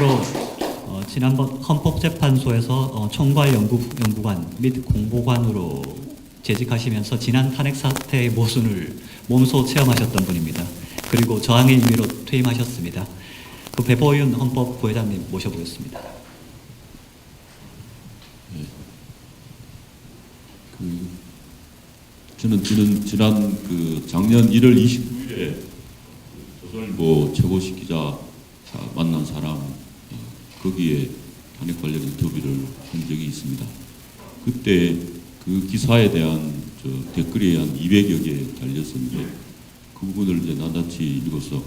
다음으로 지난번 헌법재판소에서 총괄연구관 및 공보관으로 재직하시면서 지난 탄핵 사태의 모순을 몸소 체험하셨던 분입니다. 그리고 저항의 의미로 퇴임하셨습니다. 그 배보윤 헌법부회장님 모셔보겠습니다. 네. 저는 지난 작년 1월 29일에 조선일보 최고식 기자 만난 사람, 거기에 탄핵 관련 인터뷰를 한 적이 있습니다. 그때 그 기사에 대한 댓글이 한 200여 개 달렸었는데 그 부분을 이제 낱낱이 읽어서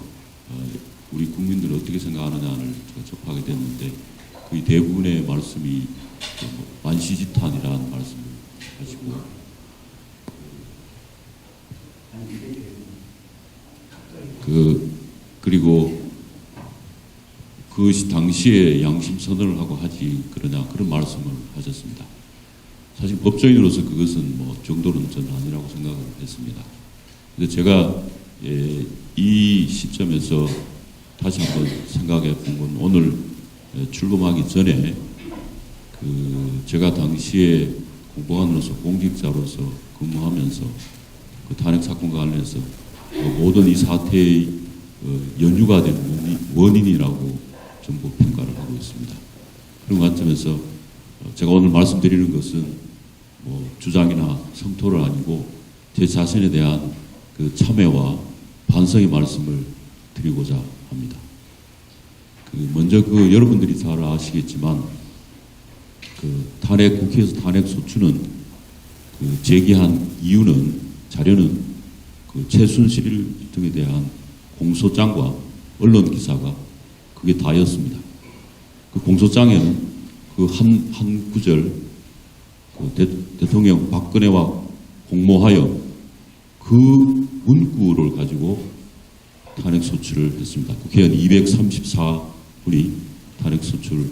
우리 국민들은 어떻게 생각하느냐를 제가 접하게 됐는데 거의 대부분의 말씀이 만시지탄이라는 말씀을 하시고 그리고 그것이 당시에 양심 선언을 하고 하지 그러냐 그런 말씀을 하셨습니다. 사실 법조인으로서 그것은 정도는 저는 아니라고 생각을 했습니다. 근데 제가 이 시점에서 다시 한번 생각해 본 건 오늘 출범하기 전에 제가 당시에 공보관으로서 공직자로서 근무하면서 그 탄핵 사건과 관련해서 모든 이 사태의 연유가 된 원인이라고 전부 평가를 하고 있습니다. 그런 관점에서 제가 오늘 말씀드리는 것은 주장이나 성토를 아니고 제 자신에 대한 그 참회와 반성의 말씀을 드리고자 합니다. 먼저 여러분들이 잘 아시겠지만 국회에서 탄핵 소추는 제기한 이유는 자료는 최순실 등에 대한 공소장과 언론 기사가 그게 다였습니다. 그 공소장에는 한 구절 대통령 박근혜와 공모하여 그 문구를 가지고 탄핵 소추를 했습니다. 국회의원 234분이 탄핵 소추를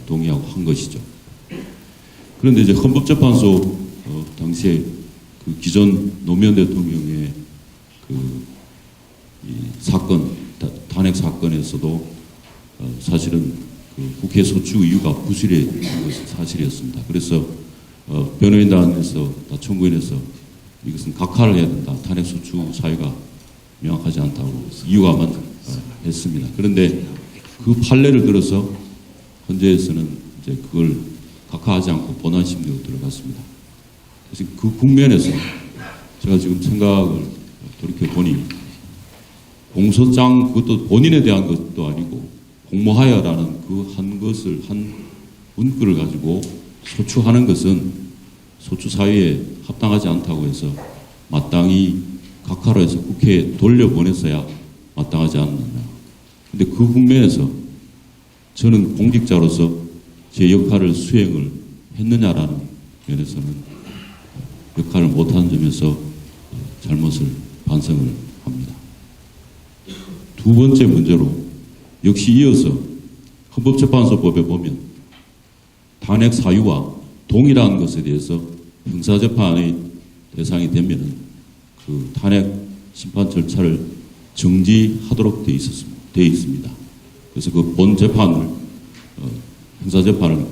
동의하고 한 것이죠. 그런데 이제 헌법재판소 당시에 기존 노무현 대통령의 탄핵 사건에서도 사실은 국회 소추 이유가 부실했던 것은 사실이었습니다. 그래서 변호인단에서 청구인에서 이것은 각하를 해야 된다. 탄핵 소추 사유가 명확하지 않다고 이유가만 했습니다. 그런데 그 판례를 들어서 헌재에서는 이제 그걸 각하하지 않고 본안 심리로 들어갔습니다. 그래서 그 국면에서 제가 지금 생각을 돌이켜 보니 공소장 그것도 본인에 대한 것도 아니고 공모하여라는 한 문구를 가지고 소추하는 것은 소추 사유에 합당하지 않다고 해서 마땅히 각하로 해서 국회에 돌려보냈어야 마땅하지 않느냐. 근데 그 국면에서 저는 공직자로서 제 역할을 수행을 했느냐라는 면에서는 역할을 못하는 점에서 잘못을 반성을 합니다. 두 번째 문제로 역시 이어서 헌법재판소법에 보면 탄핵 사유와 동일한 것에 대해서 형사재판의 대상이 되면은 탄핵 심판 절차를 정지하도록 되어 있습니다. 그래서 본 재판을 형사재판을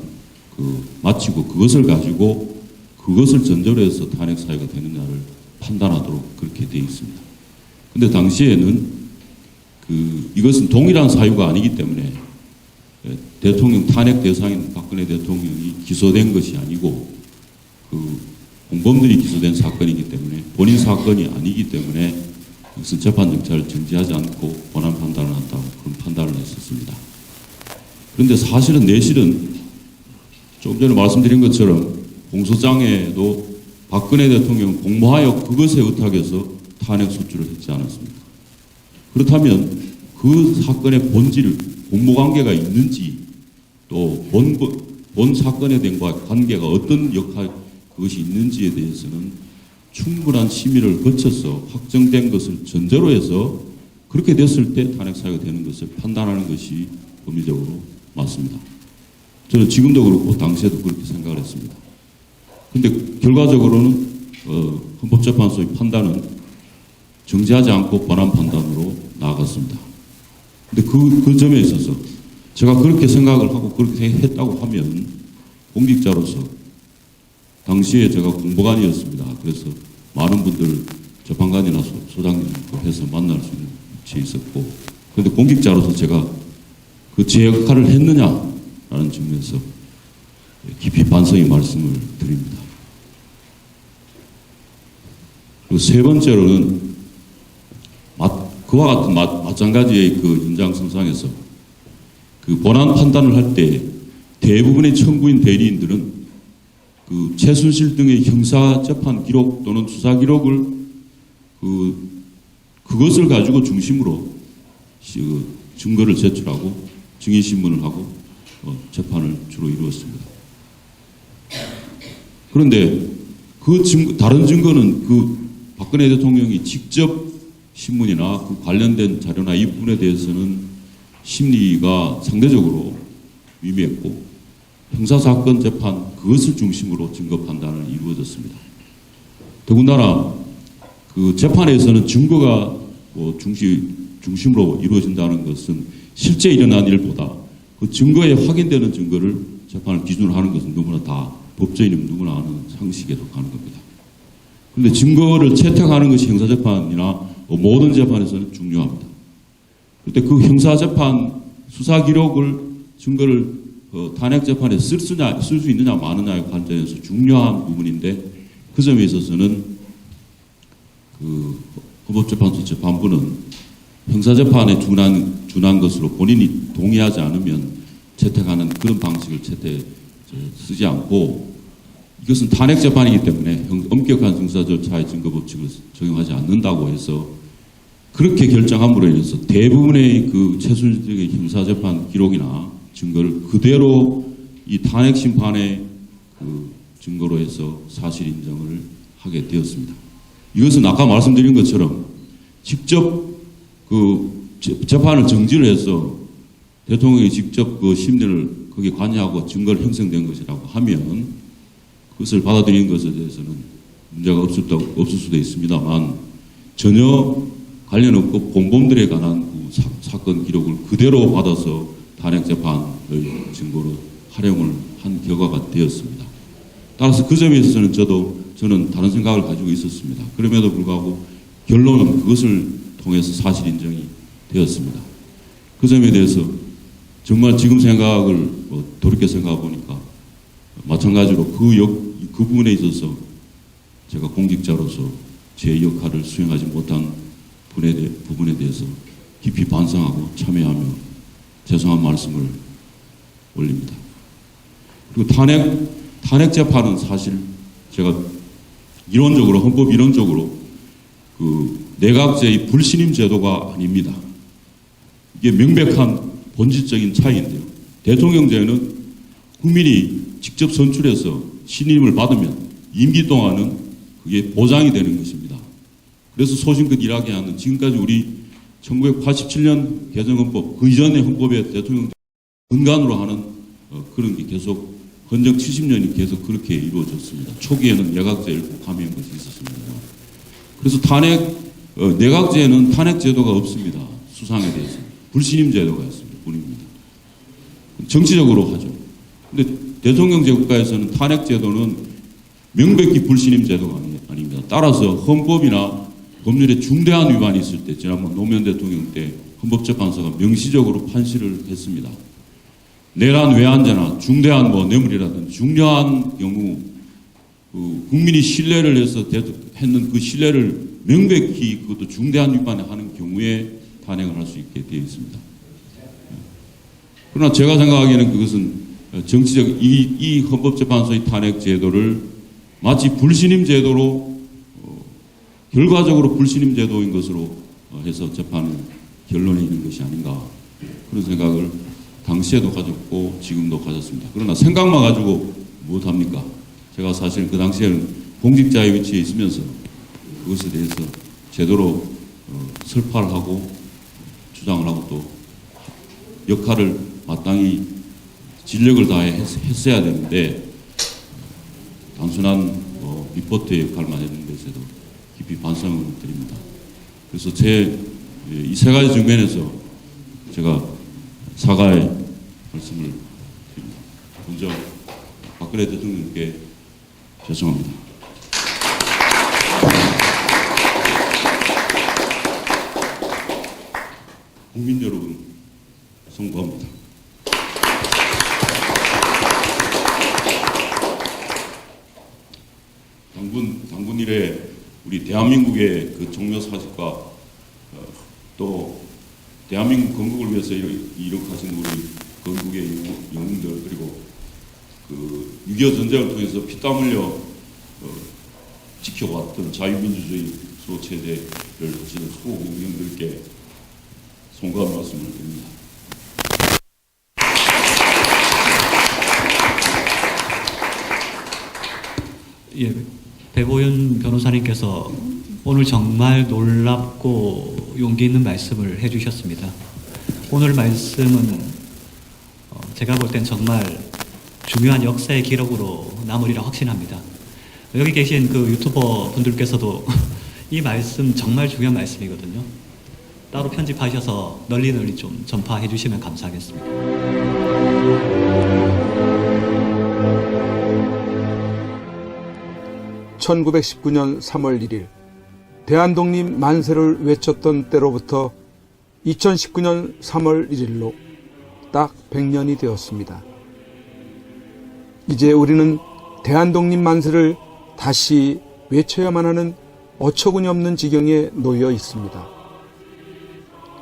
마치고 그것을 가지고 그것을 전제로 해서 탄핵 사유가 되느냐를 판단하도록 그렇게 되어 있습니다. 근데 당시에는 이것은 동일한 사유가 아니기 때문에 대통령 탄핵 대상인 박근혜 대통령이 기소된 것이 아니고 공범들이 기소된 사건이기 때문에 본인 사건이 아니기 때문에 이것은 재판 절차를 정지하지 않고 본안 판단을 한다고 그런 판단을 했었습니다. 그런데 사실은 내실은 조금 전에 말씀드린 것처럼 공소장에도 박근혜 대통령 공모하여 그것에 의탁해서 탄핵 소추를 했지 않았습니까? 그렇다면 그 사건의 본질, 공모관계가 있는지 또 본 사건에 대한 관계가 어떤 그것이 있는지에 대해서는 충분한 심의를 거쳐서 확정된 것을 전제로 해서 그렇게 됐을 때 탄핵 사유가 되는 것을 판단하는 것이 법리적으로 맞습니다. 저는 지금도 그렇고 당시에도 그렇게 생각을 했습니다. 그런데 결과적으로는 헌법재판소의 판단은 정지하지 않고 본안 판단으로 나아갔습니다. 근데 그 점에 있어서 제가 그렇게 생각을 하고 그렇게 했다고 하면 공직자로서 당시에 제가 공보관이었습니다. 그래서 많은 분들 재판관이나 소장님 해서 만날 수 있는 위치에 있었고, 그런데 공직자로서 제가 그 제 역할을 했느냐라는 측면에서 깊이 반성의 말씀을 드립니다. 그리고 세 번째로는 그와 같은 마찬가지의 그 현장선상에서 그 본안 판단을 할 때 대부분의 청구인 대리인들은 그 최순실 등의 형사 재판 기록 또는 수사 기록을 그것을 가지고 중심으로 증거를 제출하고 증인 신문을 하고 재판을 주로 이루었습니다. 그런데 다른 증거는 그 박근혜 대통령이 직접 신문이나 그 관련된 자료나 이 부분에 대해서는 심리가 상대적으로 미미했고 형사사건 재판 그것을 중심으로 증거 판단을 이루어졌습니다. 더군다나 그 재판에서는 증거가 중심으로 이루어진다는 것은 실제 일어난 일보다 그 증거에 확인되는 증거를 재판을 기준으로 하는 것은 누구나 다 법조인이면 누구나 아는 상식에 속하는 겁니다. 그런데 증거를 채택하는 것이 형사재판이나 모든 재판에서는 중요합니다. 그런데 그 형사재판 수사 기록을 증거를 탄핵 재판에 쓸 수 있느냐 마느냐의 관점에서 중요한 부분인데 그 점에 있어서는 그 헌법재판소 재판부는 형사재판에 준한 것으로 본인이 동의하지 않으면 채택하는 그런 방식을 쓰지 않고 이것은 탄핵 재판이기 때문에 엄격한 형사 절차의 증거 법칙을 적용하지 않는다고 해서 그렇게 결정함으로 인해서 대부분의 그 최순실의 형사 재판 기록이나 증거를 그대로 이 탄핵 심판의 그 증거로 해서 사실 인정을 하게 되었습니다. 이것은 아까 말씀드린 것처럼 직접 그 재판을 정지를 해서 대통령이 직접 그 심리를 거기에 관여하고 증거를 형성된 것이라고 하면 그것을 받아들이는 것에 대해서는 문제가 없을 수도 있습니다만 전혀 관련 없고 공범들에 관한 그 사건 기록을 그대로 받아서 탄핵 재판의 증거로 활용을 한 결과가 되었습니다. 따라서 그 점에 있어서는 저는 다른 생각을 가지고 있었습니다. 그럼에도 불구하고 결론은 그것을 통해서 사실 인정이 되었습니다. 그 점에 대해서 정말 지금 생각을 돌이켜 생각해 보니까 마찬가지로 그 부분에 있어서 제가 공직자로서 제 역할을 수행하지 못한 부분에 대해서 깊이 반성하고 참여하며 죄송한 말씀을 올립니다. 그리고 탄핵 재판은 사실 제가 헌법 이론적으로 그 내각제의 불신임 제도가 아닙니다. 이게 명백한 본질적인 차이인데요. 대통령제는 국민이 직접 선출해서 신임을 받으면 임기 동안은 그게 보장이 되는 것입니다. 그래서 소신껏 일하게 하는 지금까지 우리 1987년 개정헌법 그 이전의 헌법에 대통령 근간으로 하는 그런 게 계속 헌정 70년이 계속 그렇게 이루어졌습니다. 초기에는 내각제 일부 가미한 것이 있었습니다. 그래서 내각제에는 탄핵 제도가 없습니다. 수상에 대해서 불신임 제도가 있습니다. 뿐입니다. 정치적으로 하죠. 근데 대통령제 국가에서는 탄핵 제도는 명백히 불신임 제도가 아닙니다. 따라서 헌법이나 법률에 중대한 위반이 있을 때 지난번 노무현 대통령 때 헌법재판소가 명시적으로 판시를 했습니다. 내란 외환죄나 중대한 뇌물이라든지 중요한 경우 국민이 신뢰를 해서 했는 그 신뢰를 명백히 그것도 중대한 위반을 하는 경우에 탄핵을 할 수 있게 되어 있습니다. 그러나 제가 생각하기에는 그것은 정치적 이 헌법재판소의 탄핵 제도를 마치 불신임 제도로 결과적으로 불신임 제도인 것으로 해서 재판을 결론에 있는 것이 아닌가 그런 생각을 당시에도 가졌고 지금도 가졌습니다. 그러나 생각만 가지고 무엇합니까? 제가 사실 그 당시에는 공직자의 위치에 있으면서 그것에 대해서 제대로 설파를 하고 주장을 하고 또 역할을 마땅히 진력을 다해 했어야 되는데 단순한 리포트의 역할만 했는 것에도 깊이 반성을 드립니다. 그래서 이 세 가지 측면에서 제가 사과의 말씀을 드립니다. 먼저 박근혜 대통령께 죄송합니다. 국민 여러분, 송구합니다. 당군 이래 우리 대한민국의 그 종묘 사직과 또 대한민국 건국을 위해서 이룩하신 우리 건국의 영웅들, 그리고 그 6.25 전쟁을 통해서 피땀 흘려 지켜왔던 자유민주주의 수호체제를 하시는 수호국민들께 송구한 말씀을 드립니다. 예, 배보윤 변호사님께서 오늘 정말 놀랍고 용기 있는 말씀을 해주셨습니다. 오늘 말씀은 제가 볼 땐 정말 중요한 역사의 기록으로 남으리라 확신합니다. 여기 계신 그 유튜버 분들께서도 이 말씀 정말 중요한 말씀이거든요. 따로 편집하셔서 널리 좀 전파해 주시면 감사하겠습니다. (1919년 3월 1일) 대한독립 만세를 외쳤던 때로부터 2019년 3월 1일로 딱 100년이 되었습니다. 이제 우리는 대한독립 만세를 다시 외쳐야만 하는 어처구니 없는 지경에 놓여 있습니다.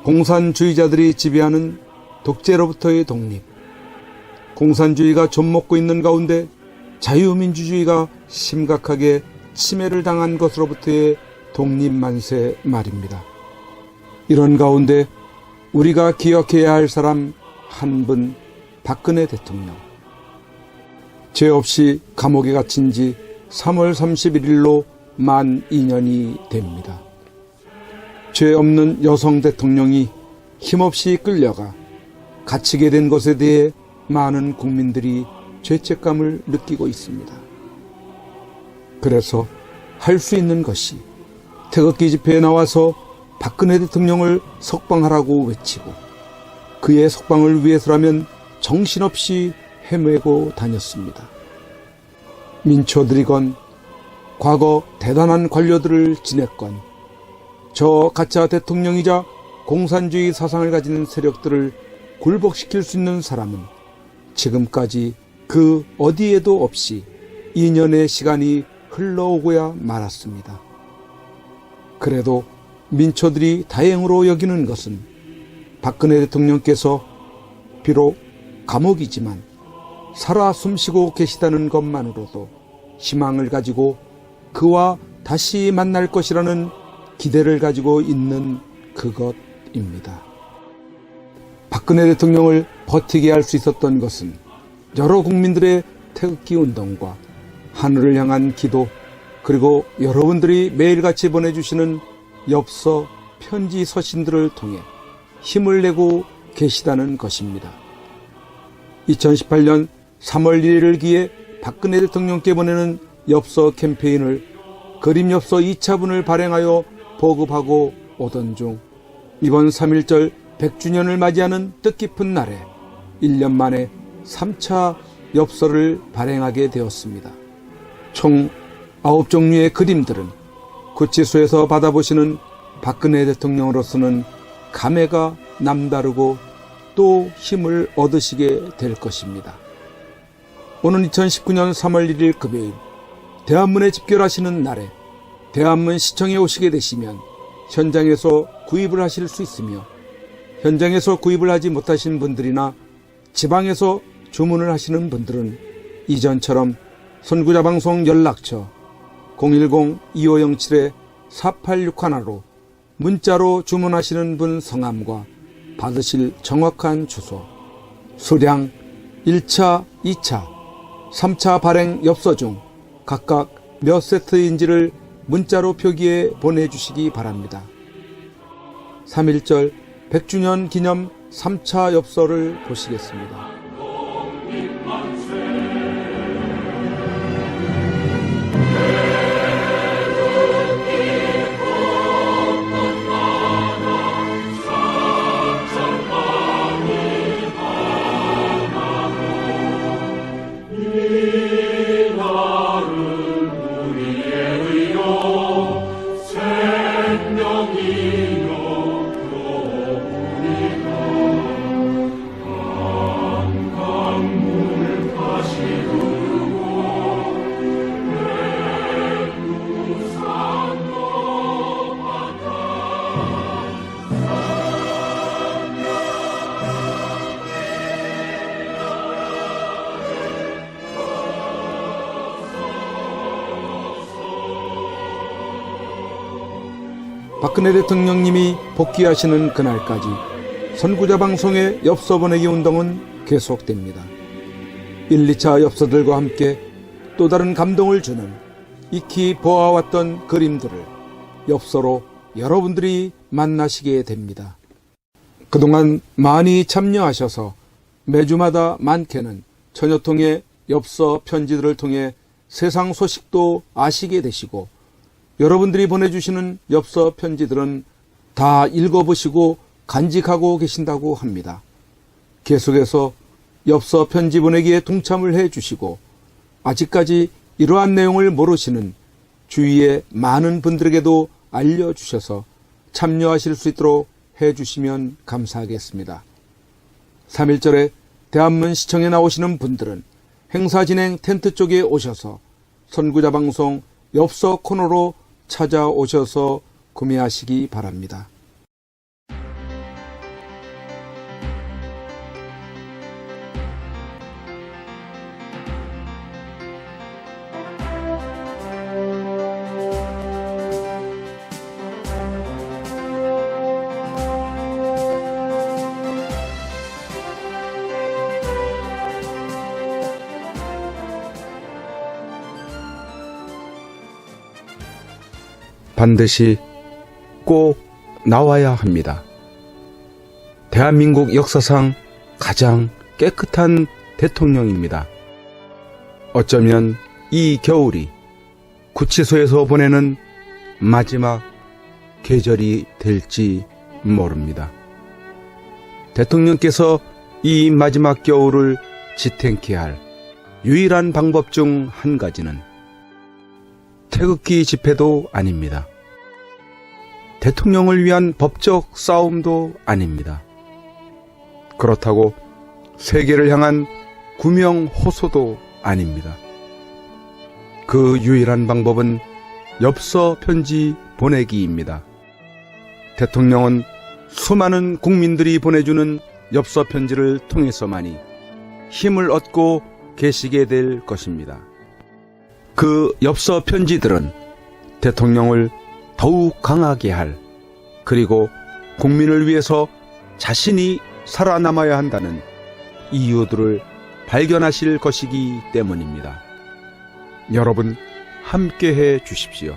공산주의자들이 지배하는 독재로부터의 독립, 공산주의가 좀먹고 있는 가운데 자유민주주의가 심각하게 침해를 당한 것으로부터의 독립만세 말입니다. 이런 가운데 우리가 기억해야 할 사람 한 분, 박근혜 대통령. 죄 없이 감옥에 갇힌 지 3월 31일로 만 2년이 됩니다. 죄 없는 여성 대통령이 힘없이 끌려가 갇히게 된 것에 대해 많은 국민들이 죄책감을 느끼고 있습니다. 그래서 할 수 있는 것이 태극기 집회에 나와서 박근혜 대통령을 석방하라고 외치고, 그의 석방을 위해서라면 정신없이 헤매고 다녔습니다. 민초들이건 과거 대단한 관료들을 지냈건 저 가짜 대통령이자 공산주의 사상을 가진 세력들을 굴복시킬 수 있는 사람은 지금까지 그 어디에도 없이 2년의 시간이 흘러오고야 말았습니다. 그래도 민초들이 다행으로 여기는 것은 박근혜 대통령께서 비록 감옥이지만 살아 숨쉬고 계시다는 것만으로도 희망을 가지고 그와 다시 만날 것이라는 기대를 가지고 있는 그것입니다. 박근혜 대통령을 버티게 할 수 있었던 것은 여러 국민들의 태극기 운동과 하늘을 향한 기도, 그리고 여러분들이 매일같이 보내주시는 엽서, 편지, 서신들을 통해 힘을 내고 계시다는 것입니다. 2018년 3월 1일을 기해 박근혜 대통령께 보내는 엽서 캠페인을 그림 엽서 2차분을 발행하여 보급하고 오던 중 이번 3.1절 100주년을 맞이하는 뜻깊은 날에 1년 만에 3차 엽서를 발행하게 되었습니다. 총 9종류의 그림들은 구치소에서 받아보시는 박근혜 대통령으로서는 감회가 남다르고 또 힘을 얻으시게 될 것입니다. 오는 2019년 3월 1일 금요일 대한문에 집결하시는 날에 대한문 시청에 오시게 되시면 현장에서 구입을 하실 수 있으며, 현장에서 구입을 하지 못하신 분들이나 지방에서 주문을 하시는 분들은 이전처럼 선구자방송 연락처 010-2507-4861로 문자로 주문하시는 분 성함과 받으실 정확한 주소, 수량 1차, 2차, 3차 발행 엽서 중 각각 몇 세트인지를 문자로 표기해 보내주시기 바랍니다. 3.1절 100주년 기념 3차 엽서를 보시겠습니다. 박근혜 대통령님이 복귀하시는 그날까지 선구자 방송의 엽서 보내기 운동은 계속됩니다. 1, 2차 엽서들과 함께 또 다른 감동을 주는 익히 보아왔던 그림들을 엽서로 여러분들이 만나시게 됩니다. 그동안 많이 참여하셔서 매주마다 많게는 천여통의 엽서 편지들을 통해 세상 소식도 아시게 되시고, 여러분들이 보내주시는 엽서 편지들은 다 읽어보시고 간직하고 계신다고 합니다. 계속해서 엽서 편지 보내기에 동참을 해주시고, 아직까지 이러한 내용을 모르시는 주위의 많은 분들에게도 알려주셔서 참여하실 수 있도록 해주시면 감사하겠습니다. 3.1절에 대한문 시청에 나오시는 분들은 행사 진행 텐트 쪽에 오셔서 선구자 방송 엽서 코너로 찾아오셔서 구매하시기 바랍니다. 반드시 꼭 나와야 합니다. 대한민국 역사상 가장 깨끗한 대통령입니다. 어쩌면 이 겨울이 구치소에서 보내는 마지막 계절이 될지 모릅니다. 대통령께서 이 마지막 겨울을 지탱케 할 유일한 방법 중 한 가지는 태극기 집회도 아닙니다. 대통령을 위한 법적 싸움도 아닙니다. 그렇다고 세계를 향한 구명 호소도 아닙니다. 그 유일한 방법은 엽서 편지 보내기입니다. 대통령은 수많은 국민들이 보내주는 엽서 편지를 통해서만이 힘을 얻고 계시게 될 것입니다. 그 엽서 편지들은 대통령을 더욱 강하게 할, 그리고 국민을 위해서 자신이 살아남아야 한다는 이유들을 발견하실 것이기 때문입니다. 여러분 함께 해 주십시오.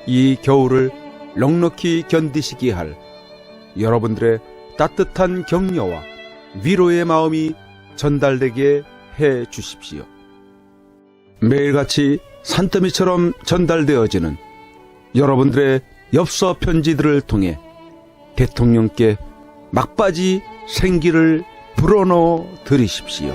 이 겨울을 넉넉히 견디시게 할 여러분들의 따뜻한 격려와 위로의 마음이 전달되게 해 주십시오. 매일같이 산더미처럼 전달되어지는 여러분들의 엽서 편지들을 통해 대통령께 막바지 생기를 불어넣어 드리십시오.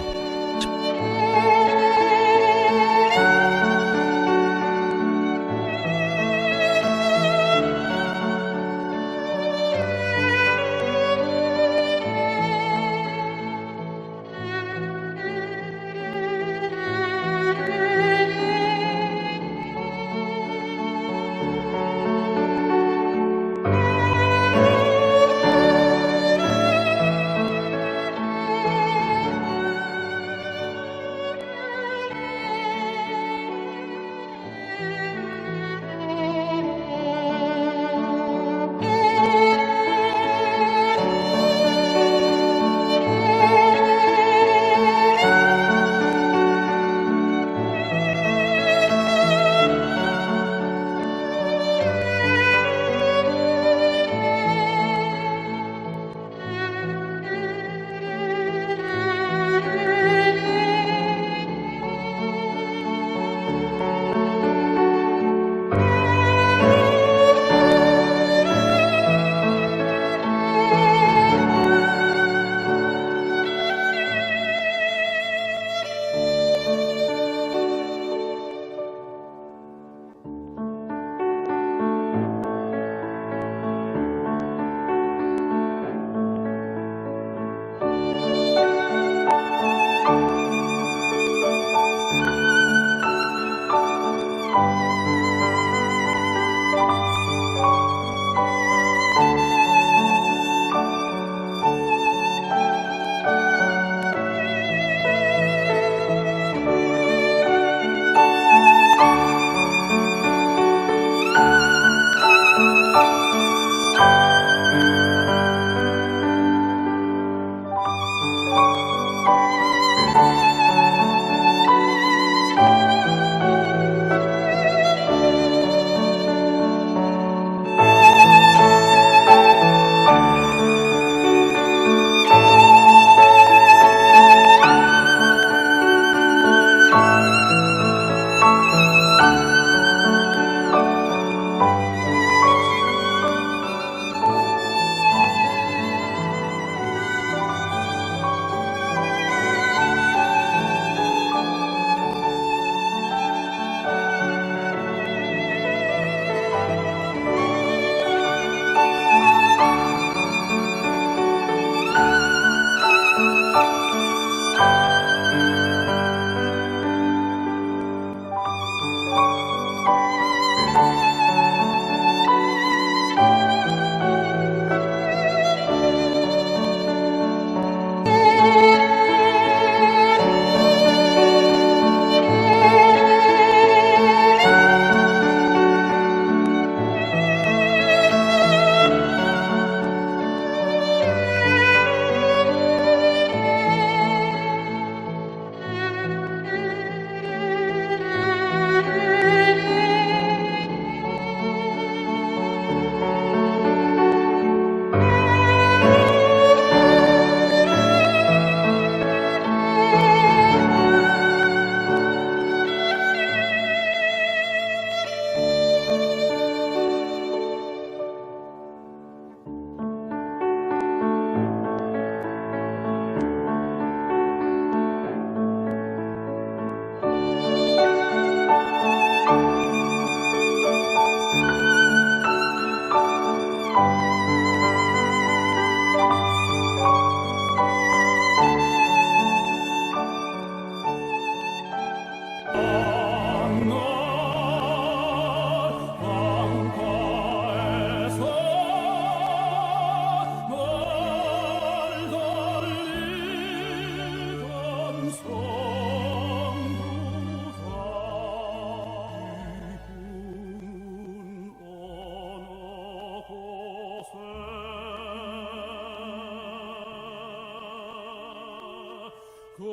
거친